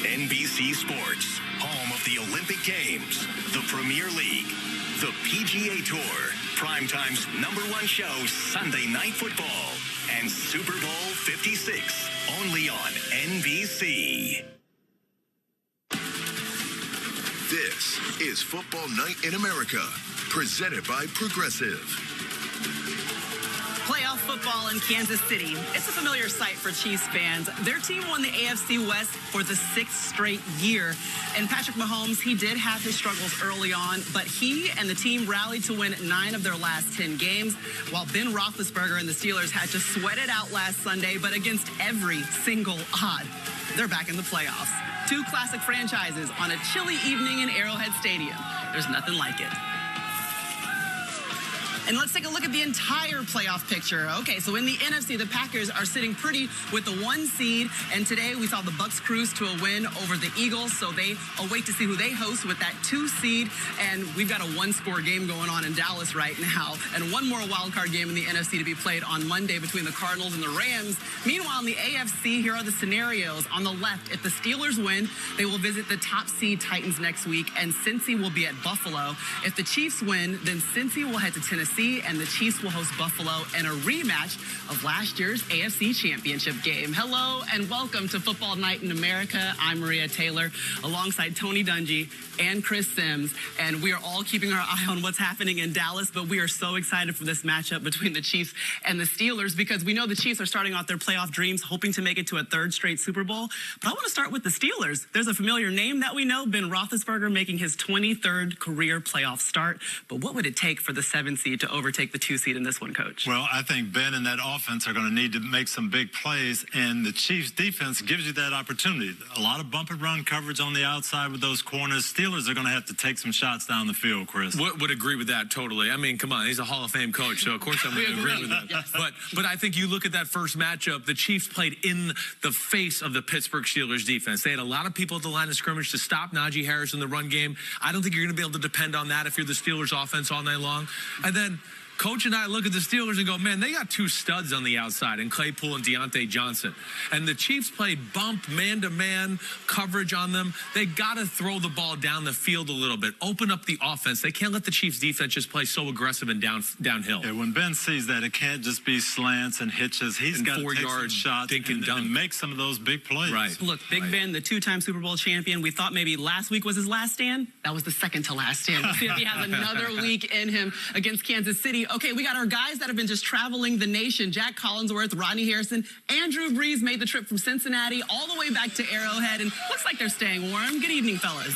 NBC Sports, home of the Olympic Games, the Premier League, the PGA Tour, Primetime's #1 show, Sunday Night Football, and Super Bowl 56, only on NBC. This is Football Night in America, presented by Progressive. Playoff football in Kansas City. It's a familiar sight for Chiefs fans. Their team won the AFC West for the 6th straight year. And Patrick Mahomes, he did have his struggles early on, but he and the team rallied to win 9 of their last 10 games, while Ben Roethlisberger and the Steelers had to sweat it out last Sunday, but against every single odd, they're back in the playoffs. 2 classic franchises on a chilly evening in Arrowhead Stadium. There's nothing like it. And let's take a look at the entire playoff picture. Okay, so in the NFC, the Packers are sitting pretty with the 1 seed. And today we saw the Bucs cruise to a win over the Eagles. So they await to see who they host with that 2 seed. And we've got a 1-score game going on in Dallas right now. And 1 more wildcard game in the NFC to be played on Monday between the Cardinals and the Rams. Meanwhile, in the AFC, here are the scenarios. On the left, if the Steelers win, they will visit the top seed Titans next week. And Cincy will be at Buffalo. If the Chiefs win, then Cincy will head to Tennessee, and the Chiefs will host Buffalo in a rematch of last year's AFC Championship game. Hello and welcome to Football Night in America. I'm Maria Taylor, alongside Tony Dungy and Chris Sims, and we are all keeping our eye on what's happening in Dallas, but we are so excited for this matchup between the Chiefs and the Steelers because we know the Chiefs are starting off their playoff dreams, hoping to make it to a 3rd straight Super Bowl. But I want to start with the Steelers. There's a familiar name that we know, Ben Roethlisberger making his 23rd career playoff start. But what would it take for the 7 seed to overtake the 2 seed in this one, Coach? Well, I think Ben and that offense are going to need to make some big plays, and the Chiefs defense gives you that opportunity. A lot of bump and run coverage on the outside with those corners. Steelers are going to have to take some shots down the field, Chris. Would agree with that totally. I mean, come on, he's a Hall of Fame coach, so of course I'm going to agree with that. Yes. But I think you look at that first matchup, the Chiefs played in the face of the Pittsburgh Steelers defense. They had a lot of people at the line of scrimmage to stop Najee Harris in the run game. I don't think you're going to be able to depend on that if you're the Steelers offense all night long. And then Coach and I look at the Steelers and go, man, they got 2 studs on the outside in Claypool and Deontay Johnson. And the Chiefs played bump, man-to-man coverage on them. They got to throw the ball down the field a little bit, open up the offense. They can't let the Chiefs defense just play so aggressive and downhill. Yeah, when Ben sees that, it can't just be slants and hitches. He's got to take some shots and make some of those big plays. Right. Look, Big Ben, the 2-time Super Bowl champion, we thought maybe last week was his last stand. That was the 2nd to last stand. We'll see if he has another week in him against Kansas City. Okay, we got our guys that have been just traveling the nation. Jack Collinsworth, Rodney Harrison, Andrew Brees made the trip from Cincinnati all the way back to Arrowhead, and looks like they're staying warm. Good evening, fellas.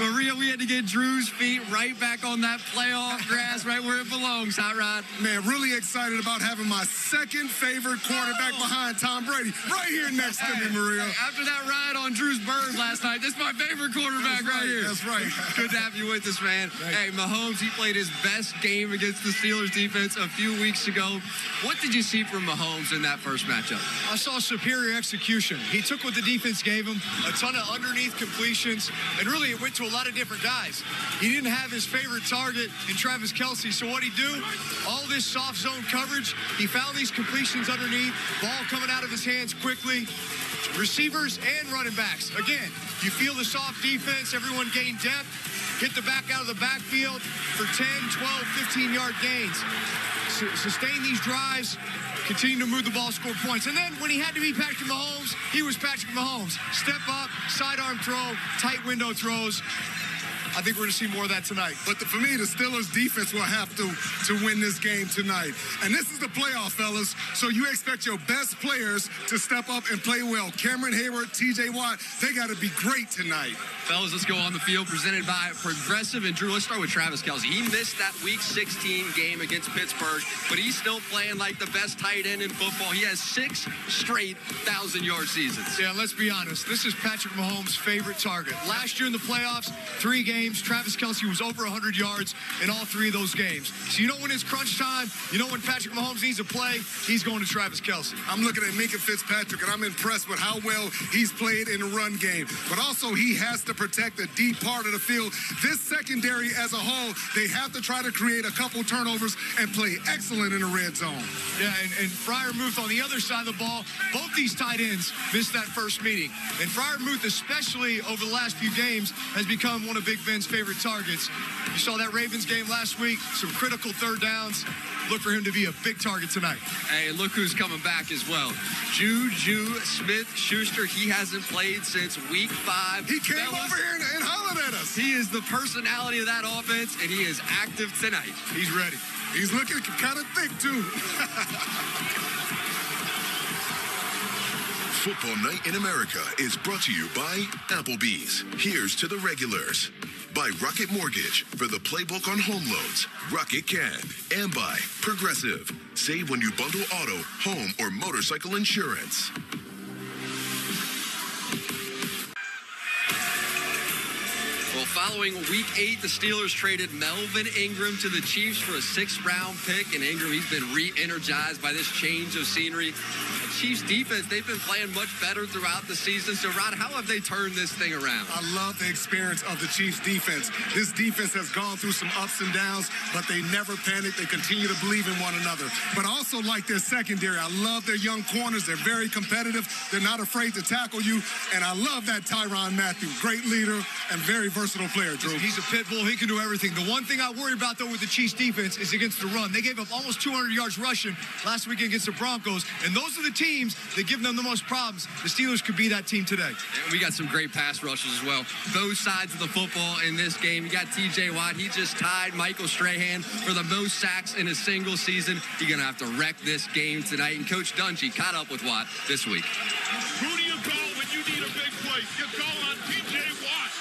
Maria, we had to get Drew's feet right back on that playoff grass, right where it belongs, Hot Rod. Man, really excited about having my 2nd favorite quarterback behind Tom Brady right here next to me, Maria. After that ride on Drew's bird last night, this is my favorite quarterback right here. That's right. Good to have you with us, man. Hey, Mahomes, he played his best game against the Steelers defense a few weeks ago. What did you see from Mahomes in that first matchup? I saw superior execution. He took what the defense gave him, a ton of underneath completions, and really it went to a lot of different guys. He didn't have his favorite target in Travis Kelce, so what'd he do? All this soft zone coverage, he found these completions underneath, ball coming out of his hands quickly. Receivers and running backs. Again, you feel the soft defense, everyone gained depth, hit the back out of the backfield for 10, 12, 15-yard gains. Sustain these drives, continue to move the ball, score points. And then when he had to be Patrick Mahomes, he was Patrick Mahomes. Step up, sidearm throw, tight window throws. I think we're going to see more of that tonight. But for me, the Steelers defense will have to win this game tonight. And this is the playoff, fellas, so you expect your best players to step up and play well. Cameron Hayward, T.J. Watt, they got to be great tonight. Fellas, let's go on the field, presented by Progressive. And Drew, let's start with Travis Kelce. He missed that Week 16 game against Pittsburgh, but he's still playing like the best tight end in football. He has 6 straight 1,000-yard seasons. Yeah, let's be honest. This is Patrick Mahomes' favorite target. Last year in the playoffs, 3 games. games, Travis Kelce was over 100 yards in all 3 of those games. So you know when it's crunch time, you know when Patrick Mahomes needs to play, he's going to Travis Kelce. I'm looking at Minka Fitzpatrick, and I'm impressed with how well he's played in the run game. But also, he has to protect the deep part of the field. This secondary as a whole, they have to try to create a couple turnovers and play excellent in the red zone. Yeah, and Freiermuth on the other side of the ball, both these tight ends missed that first meeting. And Freiermuth, especially over the last few games, has become one of Big Ben's favorite targets. You saw that Ravens game last week, some critical third downs. Look for him to be a big target tonight. Hey, look who's coming back as well. Juju Smith-Schuster, he hasn't played since week 5. He came over here and hollered at us. He is the personality of that offense, and he is active tonight. He's ready. He's looking kind of thick, too. Football Night in America is brought to you by Applebee's. Here's to the regulars. By Rocket Mortgage for the playbook on home loans. Rocket can. And by Progressive. Save when you bundle auto, home, or motorcycle insurance. Well, following week 8, the Steelers traded Melvin Ingram to the Chiefs for a 6th-round pick, and Ingram, he's been re-energized by this change of scenery. The Chiefs defense, they've been playing much better throughout the season. So, Rod, how have they turned this thing around? I love the experience of the Chiefs defense. This defense has gone through some ups and downs, but they never panic. They continue to believe in one another. But I also like their secondary. I love their young corners. They're very competitive. They're not afraid to tackle you. And I love that Tyrann Mathieu. Great leader and very versatile player, Drew. He's a pit bull. He can do everything. The one thing I worry about, though, with the Chiefs defense is against the run. They gave up almost 200 yards rushing last week against the Broncos. And those are the teams that give them the most problems. The Steelers could be that team today. And we got some great pass rushes as well. Both sides of the football in this game. You got T.J. Watt. He just tied Michael Strahan for the most sacks in a single season. You're going to have to wreck this game tonight. And Coach Dungy caught up with Watt this week. Who do you call when you need a big play? You call on T.J. Watt.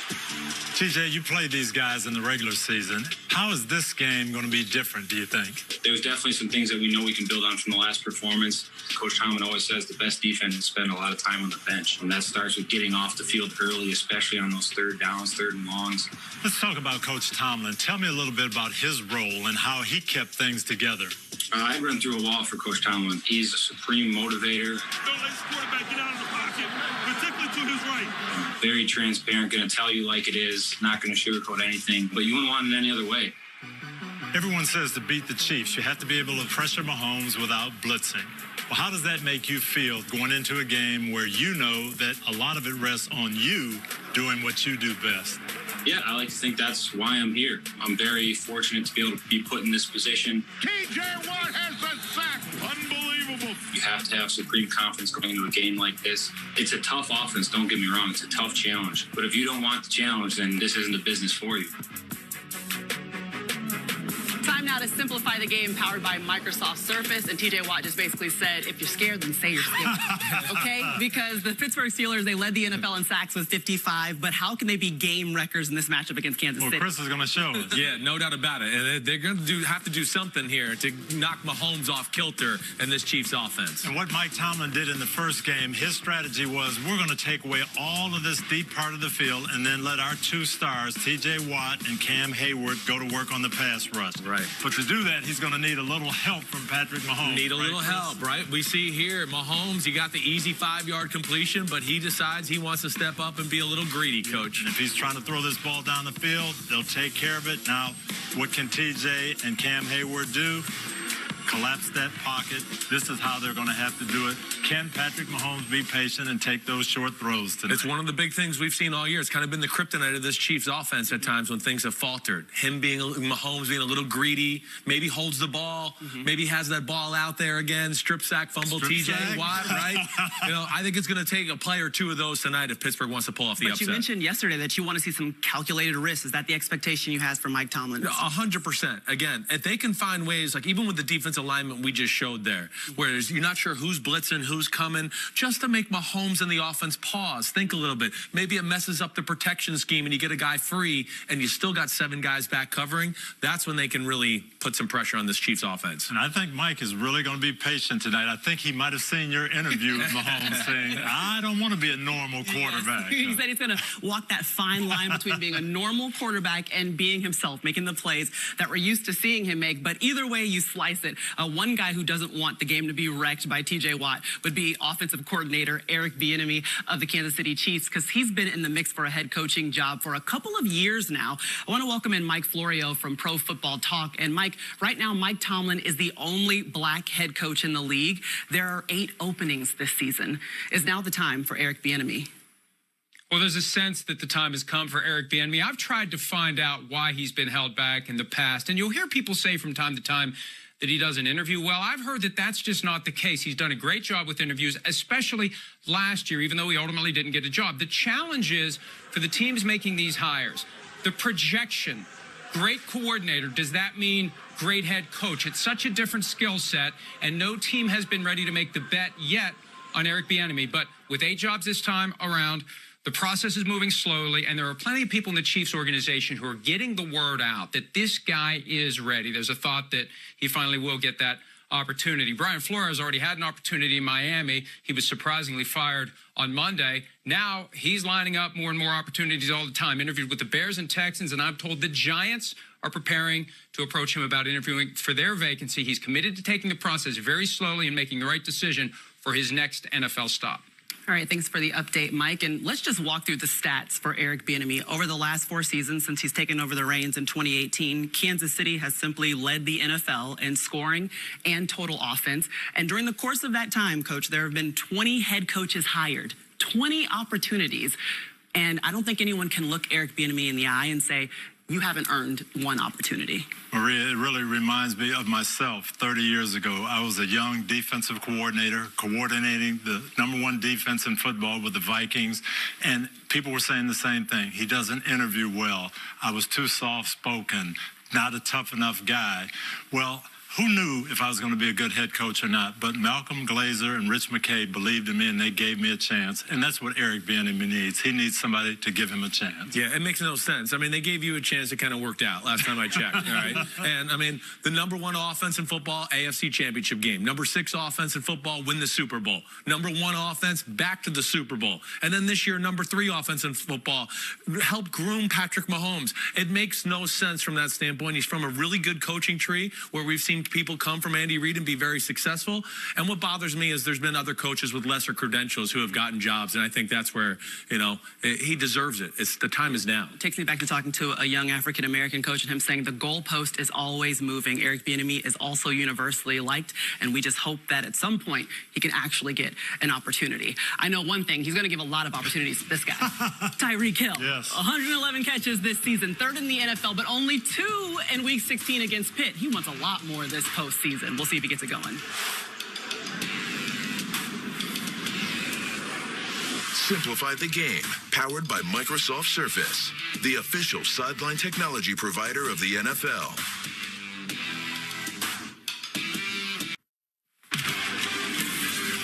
TJ, you played these guys in the regular season. How is this game going to be different, do you think? There's definitely some things that we know we can build on from the last performance. Coach Tomlin always says the best defense is spend a lot of time on the bench. And that starts with getting off the field early, especially on those 3rd downs, 3rd and longs. Let's talk about Coach Tomlin. Tell me a little bit about his role and how he kept things together. I run through a wall for Coach Tomlin. He's a supreme motivator. Don't let his quarterback get out of the pocket, particularly to his right. Very transparent, going to tell you like it is, not going to sugarcoat anything, but you wouldn't want it any other way. Everyone says to beat the Chiefs, you have to be able to pressure Mahomes without blitzing. Well, how does that make you feel going into a game where you know that a lot of it rests on you doing what you do best? Yeah, I like to think that's why I'm here. I'm very fortunate to be able to be put in this position. T.J. Watt has a sack. Unbelievable. You have to have supreme confidence going into a game like this. It's a tough offense, don't get me wrong. It's a tough challenge. But if you don't want the challenge, then this isn't the business for you. Time now to simplify the game, powered by Microsoft Surface. And T.J. Watt just basically said, if you're scared, then say you're scared. Okay? Because the Pittsburgh Steelers, they led the NFL in sacks with 55. But how can they be game wreckers in this matchup against Kansas City? Well, Chris is going to show us. Yeah, no doubt about it. And they're going to have to do something here to knock Mahomes off kilter in this Chiefs offense. And what Mike Tomlin did in the first game, his strategy was, we're going to take away all of this deep part of the field and then let our 2 stars, T.J. Watt and Cam Hayward, go to work on the pass rush. Right. But to do that, he's going to need a little help from Patrick Mahomes. Need a little help, right? We see here, Mahomes, he got the easy 5-yard completion, but he decides he wants to step up and be a little greedy, Coach. And if he's trying to throw this ball down the field, they'll take care of it. Now, what can TJ and Cam Hayward do? Collapse that pocket. This is how they're going to have to do it. Can Patrick Mahomes be patient and take those short throws tonight? It's one of the big things we've seen all year. It's kind of been the kryptonite of this Chiefs offense at times when things have faltered. Mahomes being a little greedy, maybe holds the ball, maybe has that ball out there again, strip sack, fumble, TJ Watt, right? I think it's going to take a play or 2 of those tonight if Pittsburgh wants to pull off the upset. But you mentioned yesterday that you want to see some calculated risks. Is that the expectation you have for Mike Tomlin? 100%. Again, if they can find ways, like even with the defensive defensive alignment we just showed there, whereas you're not sure who's blitzing, who's coming, just to make Mahomes and the offense pause, think a little bit. Maybe it messes up the protection scheme and you get a guy free and you still got 7 guys back covering. That's when they can really put some pressure on this Chiefs offense. And I think Mike is really going to be patient tonight. I think he might have seen your interview with Mahomes saying, I don't want to be a normal quarterback. Yes. He said he's going to walk that fine line between being a normal quarterback and being himself, making the plays that we're used to seeing him make. But either way you slice it, one guy who doesn't want the game to be wrecked by TJ Watt would be offensive coordinator Eric Bieniemy of the Kansas City Chiefs, because he's been in the mix for a head coaching job for a couple of years now. I want to welcome in Mike Florio from Pro Football Talk. And Mike, right now Mike Tomlin is the only black head coach in the league. There are 8 openings this season. Is now the time for Eric Bieniemy? Well, there's a sense that the time has come for Eric Bieniemy. I've tried to find out why he's been held back in the past, and you'll hear people say from time to time that he doesn't interview well. I've heard that that's just not the case. He's done a great job with interviews, especially last year, even though he ultimately didn't get a job. The challenge is for the teams making these hires, the projection. Great coordinator, does that mean great head coach? It's such a different skill set, and no team has been ready to make the bet yet on Eric Bieniemy. But with 8 jobs this time around, the process is moving slowly, and there are plenty of people in the Chiefs organization who are getting the word out that this guy is ready. There's a thought that he finally will get that opportunity. Brian Flores already had an opportunity in Miami. He was surprisingly fired on Monday. Now he's lining up more and more opportunities all the time. Interviewed with the Bears and Texans, and I'm told the Giants are preparing to approach him about interviewing for their vacancy. He's committed to taking the process very slowly and making the right decision for his next NFL stop. All right, thanks for the update, Mike. And let's just walk through the stats for Eric Bieniemy. Over the last 4 seasons since he's taken over the reins in 2018, Kansas City has simply led the NFL in scoring and total offense. And during the course of that time, Coach, there have been 20 head coaches hired, 20 opportunities. And I don't think anyone can look Eric Bieniemy in the eye and say, you haven't earned one opportunity. Maria, it really reminds me of myself 30 years ago. I was a young defensive coordinator coordinating the #1 defense in football with the Vikings, and people were saying the same thing. He doesn't interview well. I was too soft-spoken, not a tough enough guy. Well, who knew if I was going to be a good head coach or not? But Malcolm Glazer and Rich McKay believed in me, and they gave me a chance. And that's what Eric Bieniemy needs. He needs somebody to give him a chance. Yeah, it makes no sense. I mean, they gave you a chance. It kind of worked out last time I checked, all right? And, I mean, the #1 offense in football, AFC Championship game. #6 offense in football, win the Super Bowl. #1 offense, back to the Super Bowl. And then this year, #3 offense in football, help groom Patrick Mahomes. It makes no sense from that standpoint. He's from a really good coaching tree where we've seen people come from Andy Reid and be very successful. And what bothers me is there's been other coaches with lesser credentials who have gotten jobs, and I think that's where, you know, he deserves it. The time is now. It takes me back to talking to a young African-American coach and him saying the goalpost is always moving. Eric Bieniemy is also universally liked, and we just hope that at some point he can actually get an opportunity. I know one thing, he's going to give a lot of opportunities to this guy. Tyreek Hill. Yes. 111 catches this season, 3rd in the NFL, but only 2 in Week 16 against Pitt. He wants a lot more this postseason. We'll see if he gets it going. Simplify the game, powered by Microsoft Surface, the official sideline technology provider of the NFL.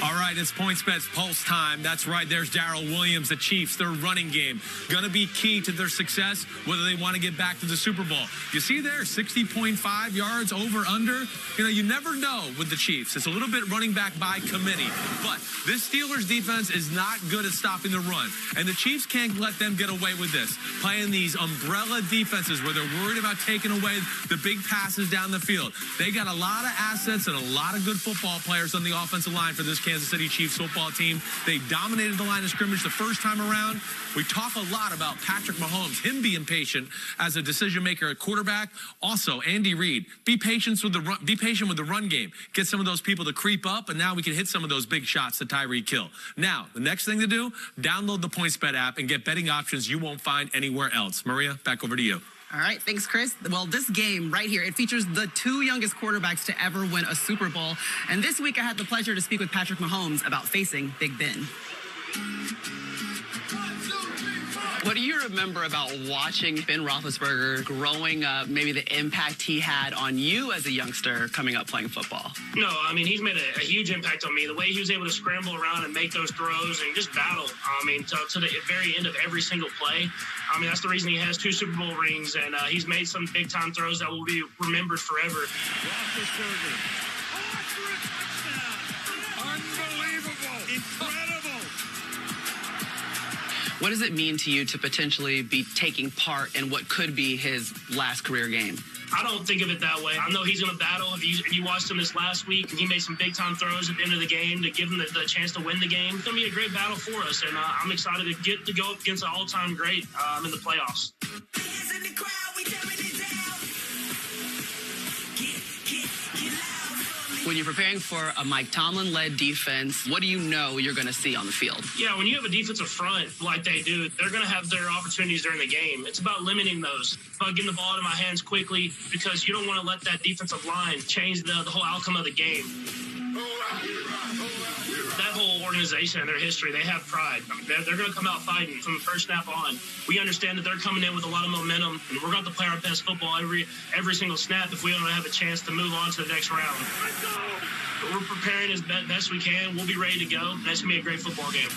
All right, it's PointsBet's Pulse time. That's right, there's Darrell Williams, the Chiefs, their running game. Going to be key to their success, whether they want to get back to the Super Bowl. You see there, 60.5 yards over, under. You know, you never know with the Chiefs. It's a little bit running back by committee. But this Steelers defense is not good at stopping the run. And the Chiefs can't let them get away with this, playing these umbrella defenses where they're worried about taking away the big passes down the field. They got a lot of assets and a lot of good football players on the offensive line for this Kansas City Chiefs football team. They dominated the line of scrimmage the first time around. We talk a lot about Patrick Mahomes, him being patient as a decision maker at quarterback. Also, Andy Reid, be patient with the run game. Get some of those people to creep up, and now we can hit some of those big shots that Tyreek Hill. Now, the next thing to do, download the PointsBet app and get betting options you won't find anywhere else. Maria, back over to you. All right, thanks, Chris. Well, this game right here, it features the 2 youngest quarterbacks to ever win a Super Bowl. And this week, I had the pleasure to speak with Patrick Mahomes about facing Big Ben. What do you remember about watching Ben Roethlisberger growing up, maybe the impact he had on you as a youngster coming up playing football? No, I mean, he's made a huge impact on me. The way he was able to scramble around and make those throws and just battle, I mean, to the very end of every single play. I mean, that's the reason he has 2 Super Bowl rings, and he's made some big-time throws that will be remembered forever. Roethlisberger. For a touchdown. Unbelievable. Incredible. What does it mean to you to potentially be taking part in what could be his last career game? I don't think of it that way. I know he's going to battle. If you watched him this last week, he made some big-time throws at the end of the game to give him the chance to win the game. It's going to be a great battle for us, and I'm excited to get to go up against an all-time great in the playoffs. When you're preparing for a Mike Tomlin-led defense, what do you know you're going to see on the field? Yeah, when you have a defensive front like they do, they're going to have their opportunities during the game. It's about limiting those. It's about getting the ball into my hands quickly because you don't want to let that defensive line change the whole outcome of the game. That whole organization and their history, they have pride. They're going to come out fighting from the first snap on. We understand that they're coming in with a lot of momentum, and we're going to play our best football every single snap if we don't have a chance to move on to the next round. But we're preparing as best we can. We'll be ready to go. That's going to be a great football game.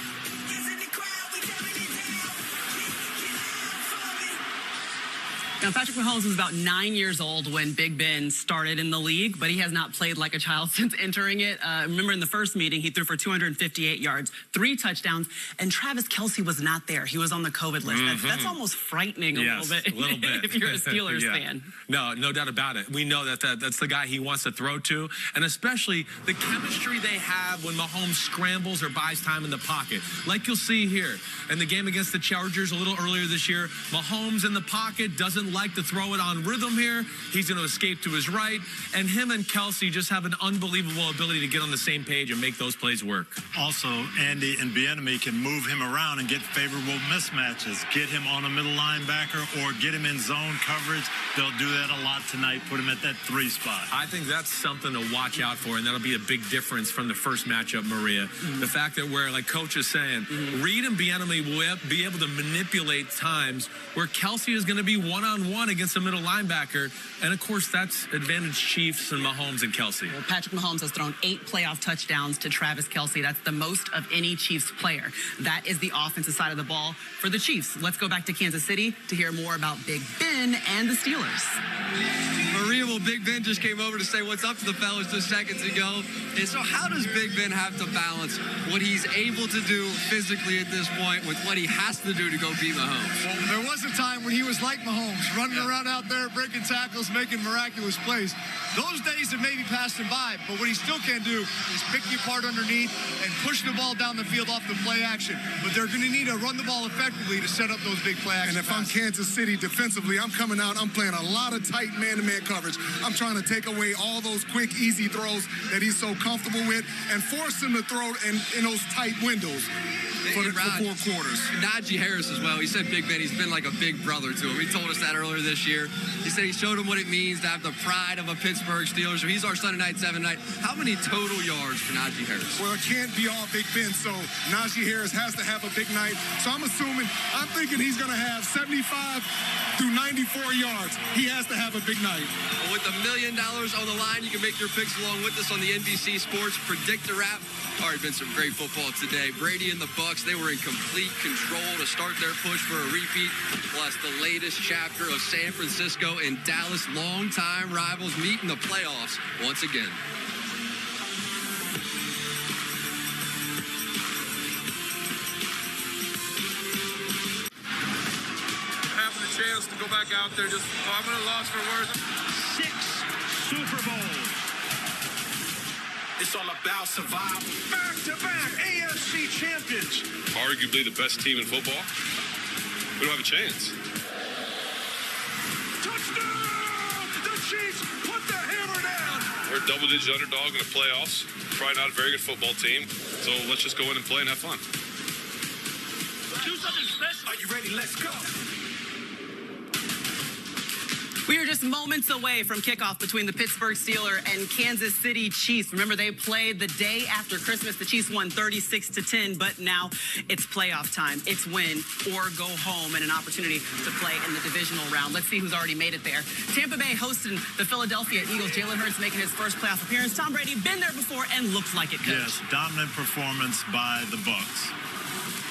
Now, Patrick Mahomes was about 9 years old when Big Ben started in the league, but he has not played like a child since entering it. Remember in the first meeting, he threw for 258 yards, 3 touchdowns, and Travis Kelce was not there. He was on the COVID list. That's almost frightening a little bit if you're a Steelers fan. No doubt about it. We know that's the guy he wants to throw to, and especially the chemistry they have when Mahomes scrambles or buys time in the pocket. Like you'll see here in the game against the Chargers a little earlier this year, Mahomes in the pocket doesn't like to throw it on rhythm here. He's going to escape to his right, and him and Kelce just have an unbelievable ability to get on the same page and make those plays work. Also, Andy and Bieniemy can move him around and get favorable mismatches, get him on a middle linebacker or get him in zone coverage. They'll do that a lot tonight, put him at that 3 spot. I think that's something to watch out for, and that'll be a big difference from the first matchup, Maria. The fact that where, like Coach is saying, Reed and Bieniemy will be able to manipulate times where Kelce is going to be one-on-one against a middle linebacker, and of course that's advantage Chiefs and Mahomes and Kelce. Well, Patrick Mahomes has thrown 8 playoff touchdowns to Travis Kelce. That's the most of any Chiefs player. That is the offensive side of the ball for the Chiefs. Let's go back to Kansas City to hear more about Big Ben and the Steelers. Maria, well, Big Ben just came over to say what's up to the fellas just seconds ago. And so how does Big Ben have to balance what he's able to do physically at this point with what he has to do to go beat Mahomes? Well, there was a time when he was like Mahomes, running around out there, breaking tackles, making miraculous plays. Those days have maybe passed him by, but what he still can do is pick you apart underneath and push the ball down the field off the play action. But they're going to need to run the ball effectively to set up those big play action And if I'm Kansas City defensively, I'm coming out, I'm playing a lot of tight man-to-man coverage. I'm trying to take away all those quick, easy throws that he's so comfortable with and force him to throw in those tight windows for 4 quarters. Najee Harris as well. He said Big Ben, he's been like a big brother to him. He told us that earlier this year. He said he showed him what it means to have the pride of a Pittsburgh Steelers. So he's our Sunday night, 7 night. How many total yards for Najee Harris? Well, it can't be all Big Ben, so Najee Harris has to have a big night. So I'm thinking he's going to have 75 through 94 yards. He has to have a big night. Well, with $1 million on the line, you can make your picks along with us on the NBC Sports Predictor app. Already been some great football today. Brady and the Bucs, they were in complete control to start their push for a repeat. Plus the latest chapter of San Francisco and Dallas longtime rivals meet in the playoffs once again. Having a chance to go back out there, I'm at a loss for words. 6 Super Bowls. It's all about survival. Back-to-back AFC champions. Arguably the best team in football. We don't have a chance. Touchdown! The Chiefs put the hammer down. We're a double-digit underdog in the playoffs. Probably not a very good football team. So let's just go in and play and have fun. Do something special. Are you ready? Let's go. We are just moments away from kickoff between the Pittsburgh Steelers and Kansas City Chiefs. Remember, they played the day after Christmas. The Chiefs won 36-10, but now it's playoff time. It's win or go home and an opportunity to play in the divisional round. Let's see who's already made it there. Tampa Bay hosting the Philadelphia Eagles. Jalen Hurts making his first playoff appearance. Tom Brady been there before and looked like it, Coach. Yes, dominant performance by the Bucs.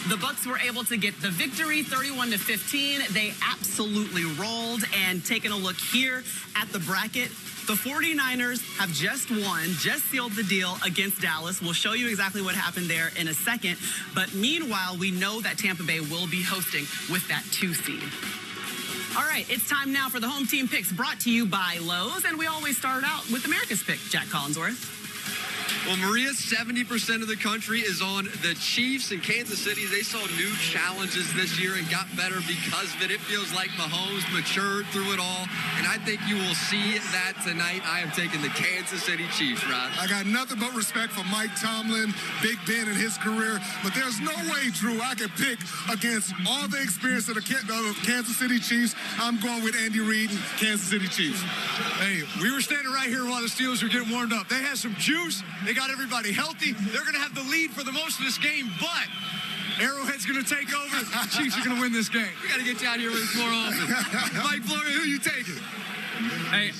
The Bucs were able to get the victory, 31-15. They absolutely rolled. And taking a look here at the bracket, the 49ers have just won, just sealed the deal against Dallas. We'll show you exactly what happened there in a second. But meanwhile, we know that Tampa Bay will be hosting with that 2 seed. All right, it's time now for the home team picks brought to you by Lowe's. And we always start out with America's pick, Jack Collinsworth. Well, Maria, 70% of the country is on the Chiefs. In Kansas City, they saw new challenges this year and got better because of it. It feels like Mahomes matured through it all, and I think you will see that tonight. I am taking the Kansas City Chiefs, Rod. I got nothing but respect for Mike Tomlin, Big Ben in his career, but there's no way, Drew, I can pick against all the experience of the Kansas City Chiefs. I'm going with Andy Reid and Kansas City Chiefs. Hey, we were standing right here while the Steelers were getting warmed up. They had some juice. They got everybody healthy. They're going to have the lead for the most of this game, but Arrowhead's going to take over. The Chiefs are going to win this game. We got to get you out here with more often. Mike Flores, who you taking? Hey,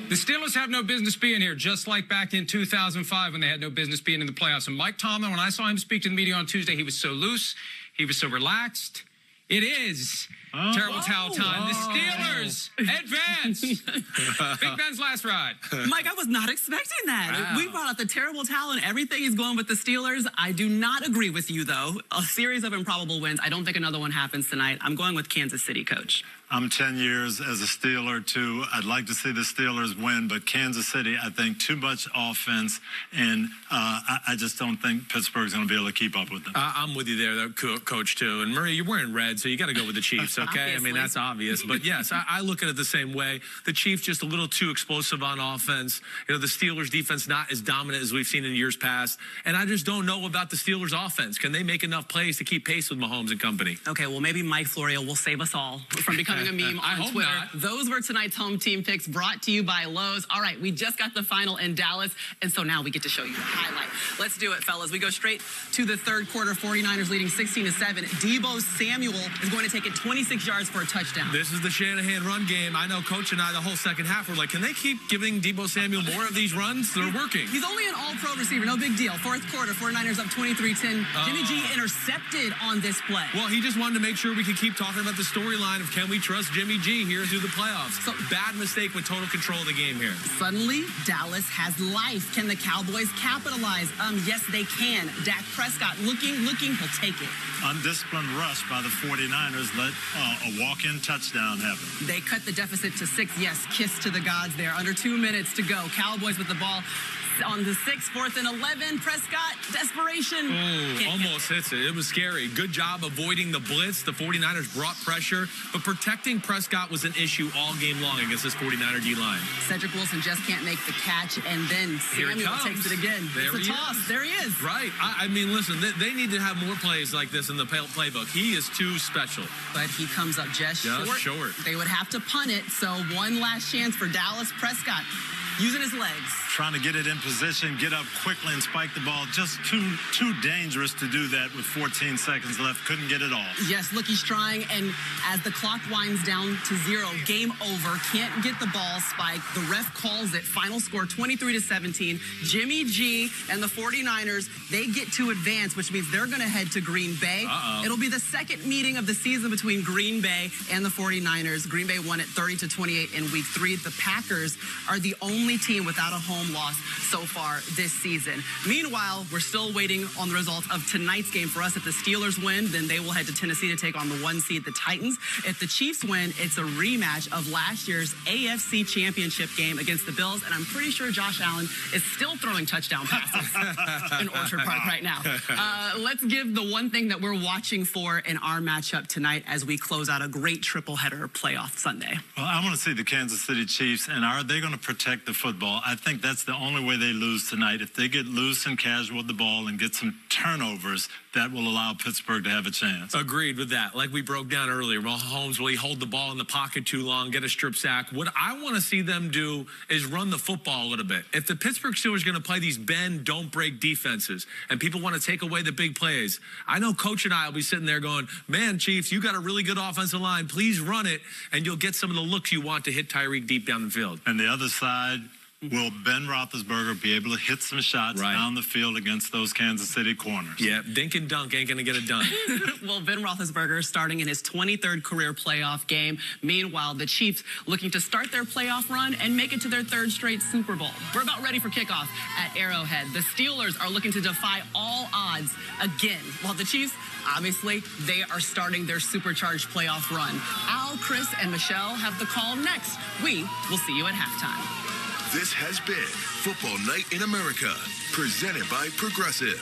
the Steelers have no business being here, just like back in 2005 when they had no business being in the playoffs. And Mike Tomlin, when I saw him speak to the media on Tuesday, he was so loose. He was so relaxed. It is terrible towel time. The Steelers advance. Big Ben's last ride. Mike, I was not expecting that. Wow. We brought out the terrible towel and everything. He's going with the Steelers. I do not agree with you, though. A series of improbable wins. I don't think another one happens tonight. I'm going with Kansas City, Coach. I'm 10 years as a Steeler, too. I'd like to see the Steelers win, but Kansas City, I think, too much offense, and I just don't think Pittsburgh's going to be able to keep up with them. I'm with you there, Coach, too. And, Maria, you're wearing red, so you got to go with the Chiefs, okay? I mean, that's obvious. But, yes, I look at it the same way. The Chiefs just a little too explosive on offense. You know, the Steelers' defense not as dominant as we've seen in years past. And I just don't know about the Steelers' offense. Can they make enough plays to keep pace with Mahomes and company? Okay, well, maybe Mike Florio will save us all from becoming a meme on Twitter. Those were tonight's home team picks brought to you by Lowe's. All right, we just got the final in Dallas, and so now we get to show you the highlight. Let's do it, fellas. We go straight to the third quarter. 49ers leading 16-7. Deebo Samuel is going to take it 26 yards for a touchdown. This is the Shanahan run game. I know Coach and I, the whole second half, were like, can they keep giving Deebo Samuel more of these runs? They're working. He's only an all-pro receiver. No big deal. Fourth quarter, 49ers up 23-10. Jimmy G intercepted on this play. Well, he just wanted to make sure we could keep talking about the storyline of can we trust Jimmy G here through the playoffs. So bad mistake with total control of the game here. Suddenly, Dallas has life. Can the Cowboys capitalize? Yes, they can. Dak Prescott looking, he'll take it. Undisciplined rush by the 49ers let a walk-in touchdown happen. They cut the deficit to 6. Yes, kiss to the gods there. Under 2 minutes to go. Cowboys with the ball on the 6th, 4th and 11. Prescott, desperation. Oh, almost hits it. It was scary. Good job avoiding the blitz. The 49ers brought pressure, but protecting Prescott was an issue all game long against this 49er D-line. Cedric Wilson just can't make the catch, and then Samuel takes it again. It's a toss. There he is. Right. I mean, listen, they need to have more plays like this in the playbook. He is too special. But he comes up just short. They would have to punt it, so one last chance for Dallas. Prescott using his legs. Trying to get it in position, get up quickly and spike the ball. Just too dangerous to do that with 14 seconds left. Couldn't get it off. Yes, look, he's trying, and as the clock winds down to 0, game over. Can't get the ball spiked. The ref calls it. Final score 23-17. Jimmy G and the 49ers, they get to advance, which means they're going to head to Green Bay. It'll be the second meeting of the season between Green Bay and the 49ers. Green Bay won it 30-28 in week 3. The Packers are the only team without a home loss so far this season. Meanwhile, we're still waiting on the results of tonight's game. For us, if the Steelers win, then they will head to Tennessee to take on the 1 seed, the Titans. If the Chiefs win, it's a rematch of last year's AFC Championship game against the Bills, and I'm pretty sure Josh Allen is still throwing touchdown passes in Orchard Park right now. Let's give the one thing that we're watching for in our matchup tonight as we close out a great triple-header playoff Sunday. Well, I want to see the Kansas City Chiefs, and are they going to protect the football? I think that's that's the only way they lose tonight. If they get loose and casual with the ball and get some turnovers, that will allow Pittsburgh to have a chance. Agreed with that. Like we broke down earlier, Mahomes, will he hold the ball in the pocket too long, get a strip sack? What I want to see them do is run the football a little bit. If the Pittsburgh Steelers are going to play these bend, don't break defenses, and people want to take away the big plays, I know Coach and I will be sitting there going, man, Chiefs, you got a really good offensive line. Please run it, and you'll get some of the looks you want to hit Tyreek deep down the field. And the other side, will Ben Roethlisberger be able to hit some shots down the field against those Kansas City corners? Yeah, dink and dunk ain't going to get it done. Well, Ben Roethlisberger starting in his 23rd career playoff game. Meanwhile, the Chiefs looking to start their playoff run and make it to their 3rd straight Super Bowl. We're about ready for kickoff at Arrowhead. The Steelers are looking to defy all odds again, while the Chiefs, obviously, they are starting their supercharged playoff run. Al, Chris, and Michelle have the call next. We will see you at halftime. This has been Football Night in America, presented by Progressive.